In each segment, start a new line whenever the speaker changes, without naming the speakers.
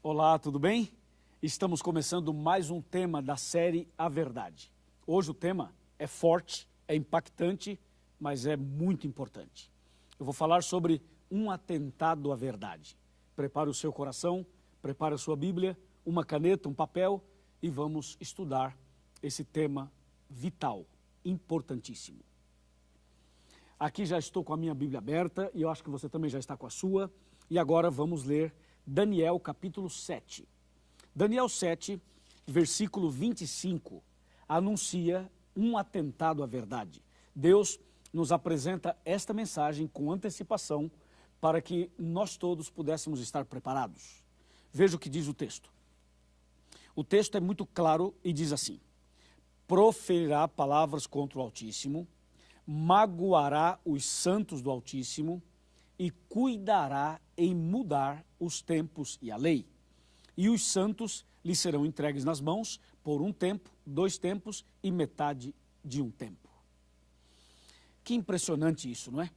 Olá, tudo bem? Estamos começando mais um tema da série A Verdade. Hoje o tema é forte, é impactante, mas é muito importante. Eu vou falar sobre um atentado à verdade. Prepare o seu coração, prepare a sua Bíblia, uma caneta, um papel e vamos estudar esse tema vital, importantíssimo. Aqui já estou com a minha Bíblia aberta e eu acho que você também já está com a sua. E agora vamos ler Daniel capítulo 7. Daniel 7, versículo 25, anuncia um atentado à verdade. Deus nos apresenta esta mensagem com antecipação para que nós todos pudéssemos estar preparados. Veja o que diz o texto. O texto é muito claro e diz assim: proferirá palavras contra o Altíssimo, magoará os santos do Altíssimo e cuidará em mudar os tempos e a lei. E os santos lhe serão entregues nas mãos por um tempo, 2 tempos e metade de um tempo. Que impressionante isso, não é?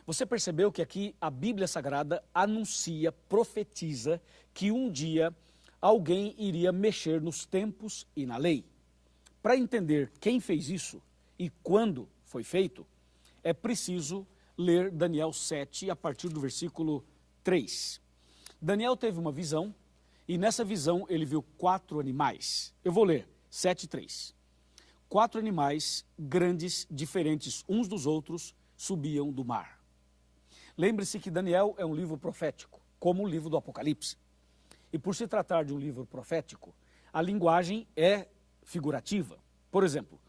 Você percebeu que aqui a Bíblia Sagrada anuncia, profetiza que um dia alguém iria mexer nos tempos e na lei. Para entender quem fez isso e quando foi feito, é preciso ler Daniel 7 a partir do versículo 3. Daniel teve uma visão e nessa visão ele viu 4 animais. Eu vou ler 7:3. 4 animais grandes, diferentes uns dos outros, subiam do mar. Lembre-se que Daniel é um livro profético, como o livro do Apocalipse. E por se tratar de um livro profético, a linguagem é figurativa. Por exemplo,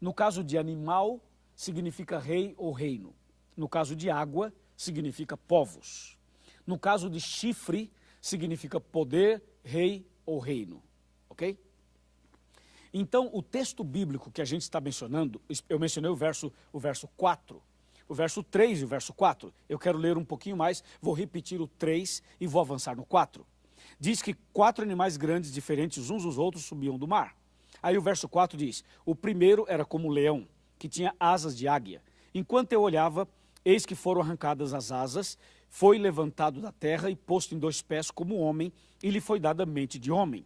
no caso de animal, significa rei ou reino. No caso de água, significa povos. No caso de chifre, significa poder, rei ou reino. Ok? Então, o texto bíblico que a gente está mencionando, eu mencionei o verso 4, o verso 3 e o verso 4. Eu quero ler um pouquinho mais, vou repetir o 3 e vou avançar no 4. Diz que 4 animais grandes, diferentes uns dos outros, subiam do mar. Aí o verso 4 diz: o primeiro era como um leão, que tinha asas de águia. Enquanto eu olhava, eis que foram arrancadas as asas, foi levantado da terra e posto em 2 pés como homem, e lhe foi dada mente de homem.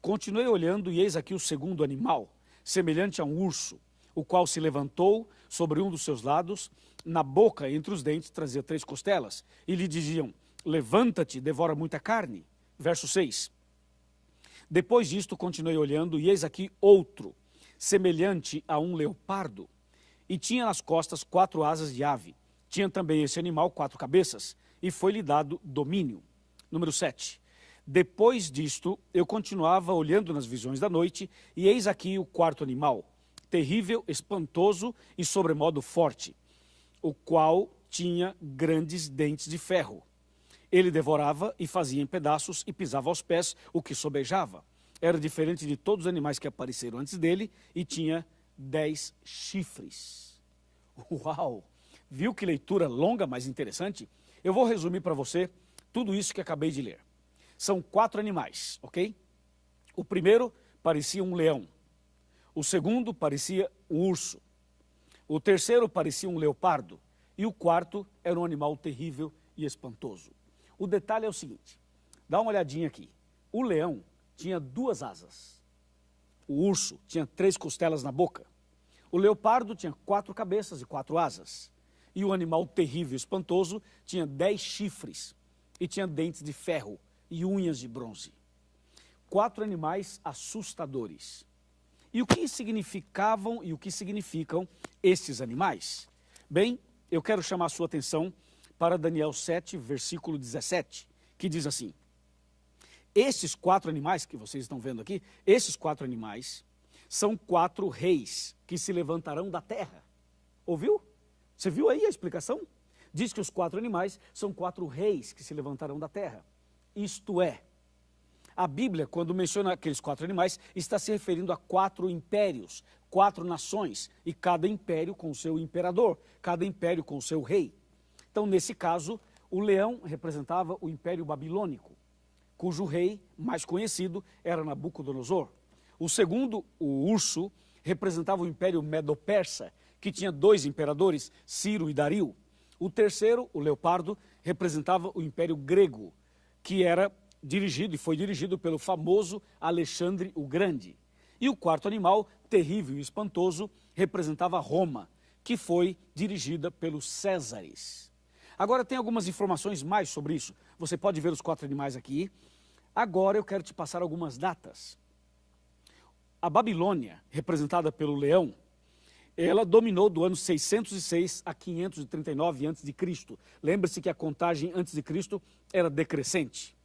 Continuei olhando e eis aqui o segundo animal, semelhante a um urso, o qual se levantou sobre um dos seus lados, na boca, entre os dentes, trazia 3 costelas, e lhe diziam: levanta-te, devora muita carne. Verso 6. Depois disto continuei olhando e eis aqui outro, semelhante a um leopardo, e tinha nas costas 4 asas de ave. Tinha também esse animal 4 cabeças, e foi-lhe dado domínio. Número 7. Depois disto, eu continuava olhando nas visões da noite, e eis aqui o 4º animal, terrível, espantoso e sobremodo forte, o qual tinha grandes dentes de ferro. Ele devorava e fazia em pedaços e pisava aos pés o que sobejava. Era diferente de todos os animais que apareceram antes dele e tinha 10 chifres. Uau! Viu que leitura longa, mas interessante? Eu vou resumir para você tudo isso que acabei de ler. São 4 animais, ok? O primeiro parecia um leão. O segundo parecia um urso. O terceiro parecia um leopardo. E o 4º era um animal terrível e espantoso. O detalhe é o seguinte, dá uma olhadinha aqui. O leão tinha 2 asas. O urso tinha 3 costelas na boca. O leopardo tinha 4 cabeças e 4 asas. E o animal terrível e espantoso tinha 10 chifres e tinha dentes de ferro e unhas de bronze. 4 animais assustadores. E o que significavam e o que significam esses animais? Bem, eu quero chamar a sua atenção para Daniel 7, versículo 17, que diz assim: esses 4 animais que vocês estão vendo aqui, esses 4 animais são 4 reis que se levantarão da terra. Ouviu? Você viu aí a explicação? Diz que os 4 animais são 4 reis que se levantarão da terra. Isto é, a Bíblia, quando menciona aqueles 4 animais, está se referindo a 4 impérios, 4 nações, e cada império com o seu imperador, cada império com o seu rei. Então, nesse caso, o leão representava o Império Babilônico, cujo rei mais conhecido era Nabucodonosor. O segundo, o urso, representava o Império Medo-Persa, que tinha 2 imperadores, Ciro e Dario. O terceiro, o leopardo, representava o Império Grego, que era dirigido e foi dirigido pelo famoso Alexandre o Grande. E o quarto animal, terrível e espantoso, representava Roma, que foi dirigida pelos Césares. Agora tem algumas informações mais sobre isso. Você pode ver os quatro animais aqui. Agora eu quero te passar algumas datas. A Babilônia, representada pelo leão, ela dominou do ano 606 a 539 a.C. Lembre-se que a contagem antes de Cristo era decrescente.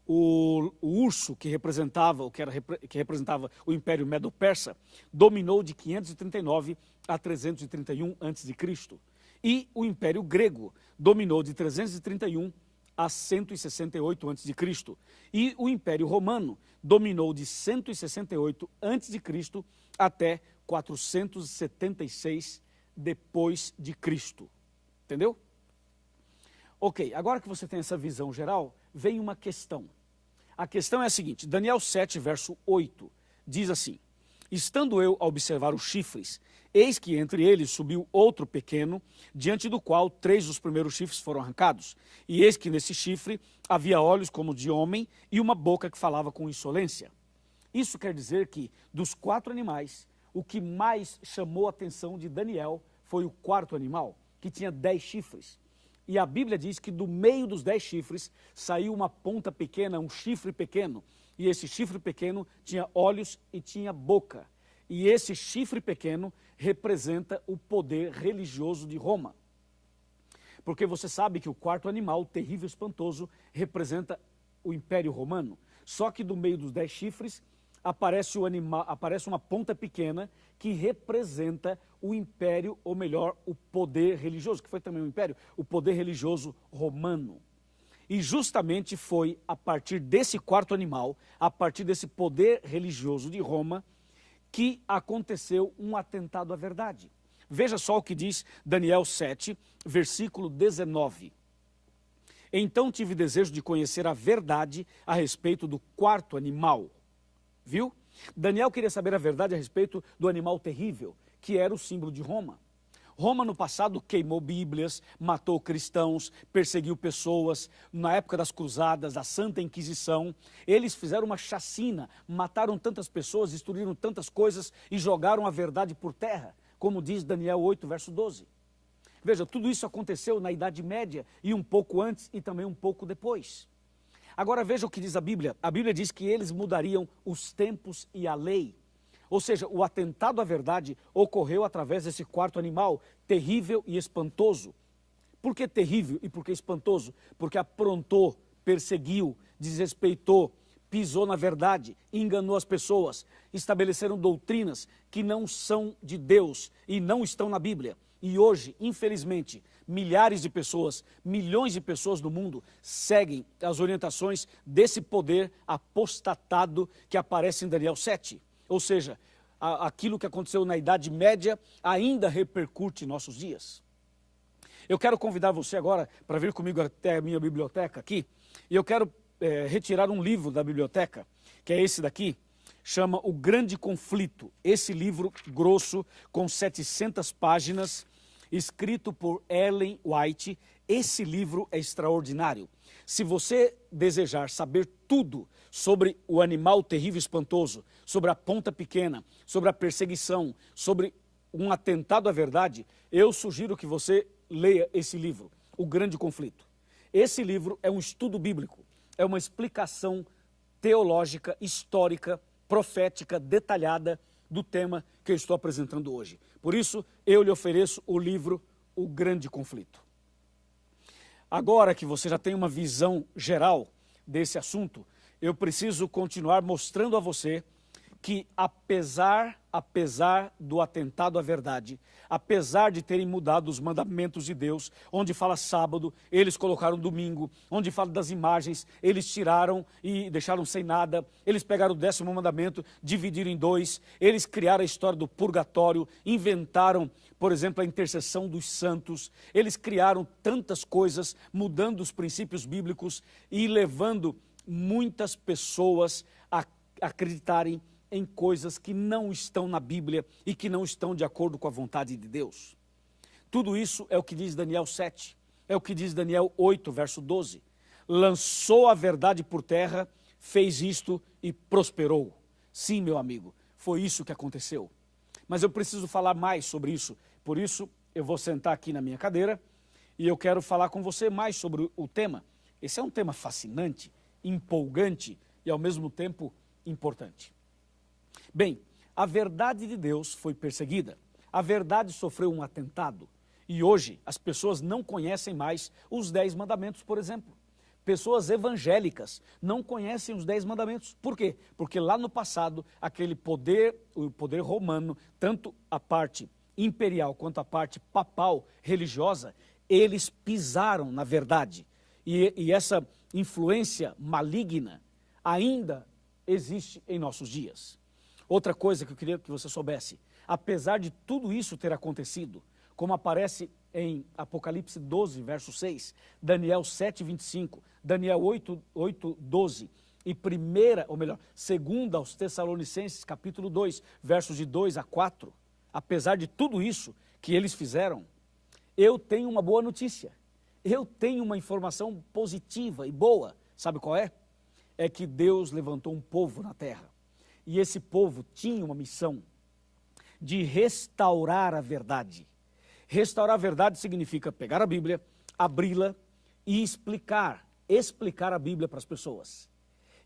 O urso que representava o Império Medo-Persa dominou de 539 a 331 a.C. E o Império Grego dominou de 331 a 168 a.C. E o Império Romano dominou de 168 a.C. até 476 depois de Cristo. Entendeu? Ok, agora que você tem essa visão geral, vem uma questão. A questão é a seguinte, Daniel 7, verso 8, diz assim: estando eu a observar os chifres, eis que entre eles subiu outro pequeno, diante do qual 3 dos primeiros chifres foram arrancados. E eis que nesse chifre havia olhos como de homem e uma boca que falava com insolência. Isso quer dizer que, dos 4 animais, o que mais chamou a atenção de Daniel foi o quarto animal, que tinha 10 chifres. E a Bíblia diz que do meio dos 10 chifres saiu uma ponta pequena, um chifre pequeno. E esse chifre pequeno tinha olhos e tinha boca. E esse chifre pequeno representa o poder religioso de Roma. Porque você sabe que o quarto animal, terrível e espantoso, representa o Império Romano. Só que do meio dos 10 chifres aparece uma ponta pequena que representa o império, ou melhor, o poder religioso, que foi também um império, o poder religioso romano. E justamente foi a partir desse quarto animal, a partir desse poder religioso de Roma, que aconteceu um atentado à verdade. Veja só o que diz Daniel 7, versículo 19. Então tive desejo de conhecer a verdade a respeito do quarto animal. Viu? Daniel queria saber a verdade a respeito do animal terrível, que era o símbolo de Roma. Roma no passado queimou bíblias, matou cristãos, perseguiu pessoas. Na época das cruzadas, da Santa Inquisição, eles fizeram uma chacina, mataram tantas pessoas, destruíram tantas coisas e jogaram a verdade por terra, como diz Daniel 8, verso 12. Veja, tudo isso aconteceu na Idade Média e um pouco antes e também um pouco depois. Agora veja o que diz a Bíblia. A Bíblia diz que eles mudariam os tempos e a lei. Ou seja, o atentado à verdade ocorreu através desse quarto animal, terrível e espantoso. Por que terrível e por que espantoso? Porque aprontou, perseguiu, desrespeitou, pisou na verdade, enganou as pessoas, estabeleceram doutrinas que não são de Deus e não estão na Bíblia. E hoje, infelizmente, milhares de pessoas, milhões de pessoas no mundo seguem as orientações desse poder apostatado que aparece em Daniel 7. Ou seja, aquilo que aconteceu na Idade Média ainda repercute em nossos dias. Eu quero convidar você agora para vir comigo até a minha biblioteca aqui. E eu quero retirar um livro da biblioteca, que é esse daqui, chama O Grande Conflito. Esse livro grosso, com 700 páginas, escrito por Ellen White. Esse livro é extraordinário. Se você desejar saber tudo sobre o animal terrível e espantoso, sobre a ponta pequena, sobre a perseguição, sobre um atentado à verdade, eu sugiro que você leia esse livro, O Grande Conflito. Esse livro é um estudo bíblico, é uma explicação teológica, histórica, profética, detalhada do tema que eu estou apresentando hoje. Por isso, eu lhe ofereço o livro O Grande Conflito. Agora que você já tem uma visão geral desse assunto, eu preciso continuar mostrando a você que apesar do atentado à verdade, apesar de terem mudado os mandamentos de Deus, onde fala sábado, eles colocaram domingo, onde fala das imagens, eles tiraram e deixaram sem nada, eles pegaram o 10º mandamento, dividiram em 2, eles criaram a história do purgatório, inventaram, por exemplo, a intercessão dos santos, eles criaram tantas coisas, mudando os princípios bíblicos e levando muitas pessoas a acreditarem em coisas que não estão na Bíblia e que não estão de acordo com a vontade de Deus. Tudo isso é o que diz Daniel 7, é o que diz Daniel 8, verso 12. lançou a verdade por terra, fez isto e prosperou. Sim, meu amigo, foi isso que aconteceu. Mas eu preciso falar mais sobre isso, por isso eu vou sentar aqui na minha cadeira e eu quero falar com você mais sobre o tema. Esse é um tema fascinante, empolgante e ao mesmo tempo importante. Bem, a verdade de Deus foi perseguida, a verdade sofreu um atentado e hoje as pessoas não conhecem mais os 10 mandamentos, por exemplo. Pessoas evangélicas não conhecem os 10 mandamentos. Por quê? Porque lá no passado, aquele poder, o poder romano, tanto a parte imperial quanto a parte papal, religiosa, eles pisaram na verdade. E essa influência maligna ainda existe em nossos dias. Outra coisa que eu queria que você soubesse, apesar de tudo isso ter acontecido, como aparece em Apocalipse 12, verso 6, Daniel 7, 25, Daniel 8, 12 e segunda aos Tessalonicenses, capítulo 2, versos de 2 a 4, apesar de tudo isso que eles fizeram, eu tenho uma boa notícia, eu tenho uma informação positiva e boa, sabe qual é? É que Deus levantou um povo na terra, e esse povo tinha uma missão de restaurar a verdade. Restaurar a verdade significa pegar a Bíblia, abri-la e explicar a Bíblia para as pessoas.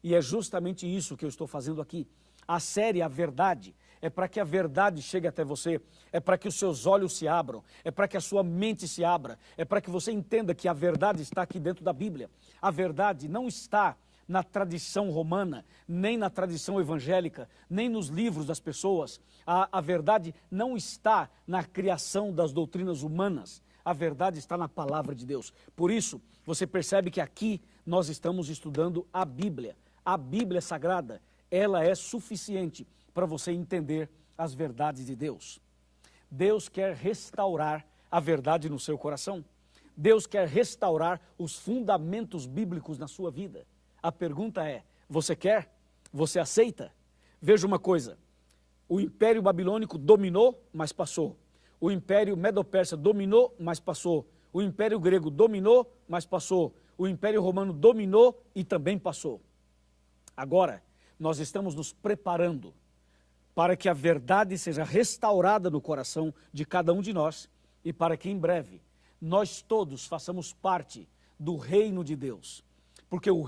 E é justamente isso que eu estou fazendo aqui. A série A Verdade é para que a verdade chegue até você, é para que os seus olhos se abram, é para que a sua mente se abra, é para que você entenda que a verdade está aqui dentro da Bíblia. A verdade não está na tradição romana, nem na tradição evangélica, nem nos livros das pessoas. A verdade não está na criação das doutrinas humanas. A verdade está na palavra de Deus. Por isso, você percebe que aqui nós estamos estudando a Bíblia. A Bíblia Sagrada, ela é suficiente para você entender as verdades de Deus. Deus quer restaurar a verdade no seu coração. Deus quer restaurar os fundamentos bíblicos na sua vida. A pergunta é, você quer? Você aceita? Veja uma coisa, o Império Babilônico dominou, mas passou. O Império Medo-Persa dominou, mas passou. O Império Grego dominou, mas passou. O Império Romano dominou e também passou. Agora, nós estamos nos preparando para que a verdade seja restaurada no coração de cada um de nós e para que em breve nós todos façamos parte do reino de Deus. Porque os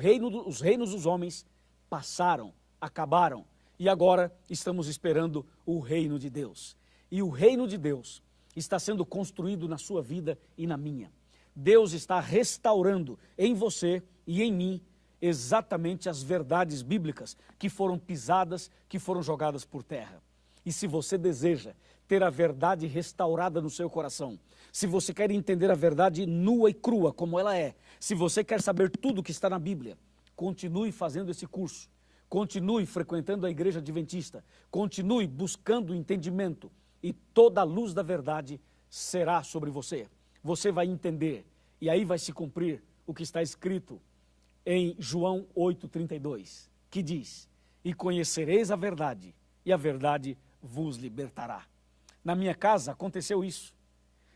reinos dos homens passaram, acabaram, e agora estamos esperando o reino de Deus. E o reino de Deus está sendo construído na sua vida e na minha. Deus está restaurando em você e em mim exatamente as verdades bíblicas que foram pisadas, que foram jogadas por terra. E se você deseja ter a verdade restaurada no seu coração, se você quer entender a verdade nua e crua como ela é, se você quer saber tudo que está na Bíblia, continue fazendo esse curso, continue frequentando a igreja adventista, continue buscando o entendimento e toda a luz da verdade será sobre você. Você vai entender e aí vai se cumprir o que está escrito em João 8,32, que diz, e conhecereis a verdade e a verdade vos libertará. Na minha casa aconteceu isso.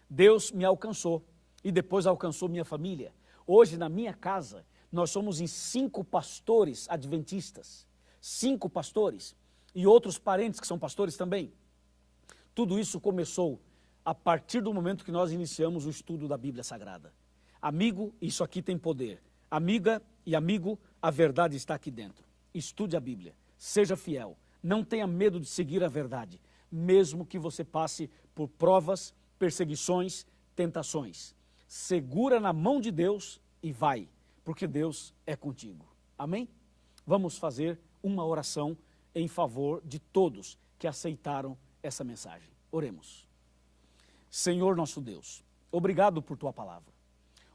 Deus me alcançou e depois alcançou minha família. Hoje na minha casa nós somos em 5 pastores adventistas, 5 pastores e outros parentes que são pastores também. Tudo isso começou a partir do momento que nós iniciamos o estudo da Bíblia Sagrada. Amigo, isso aqui tem poder. Amiga e amigo, a verdade está aqui dentro. Estude a Bíblia, seja fiel, não tenha medo de seguir a verdade, mesmo que você passe por provas, perseguições, tentações. Segura na mão de Deus e vai, porque Deus é contigo. Amém? Vamos fazer uma oração em favor de todos que aceitaram essa mensagem. Oremos. Senhor nosso Deus, obrigado por tua palavra.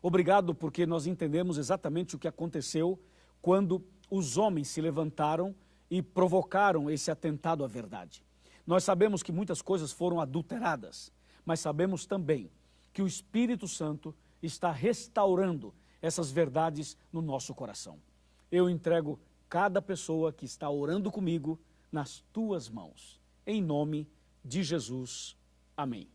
Obrigado porque nós entendemos exatamente o que aconteceu quando os homens se levantaram e provocaram esse atentado à verdade. Nós sabemos que muitas coisas foram adulteradas, mas sabemos também que o Espírito Santo está restaurando essas verdades no nosso coração. Eu entrego cada pessoa que está orando comigo nas tuas mãos. Em nome de Jesus. Amém.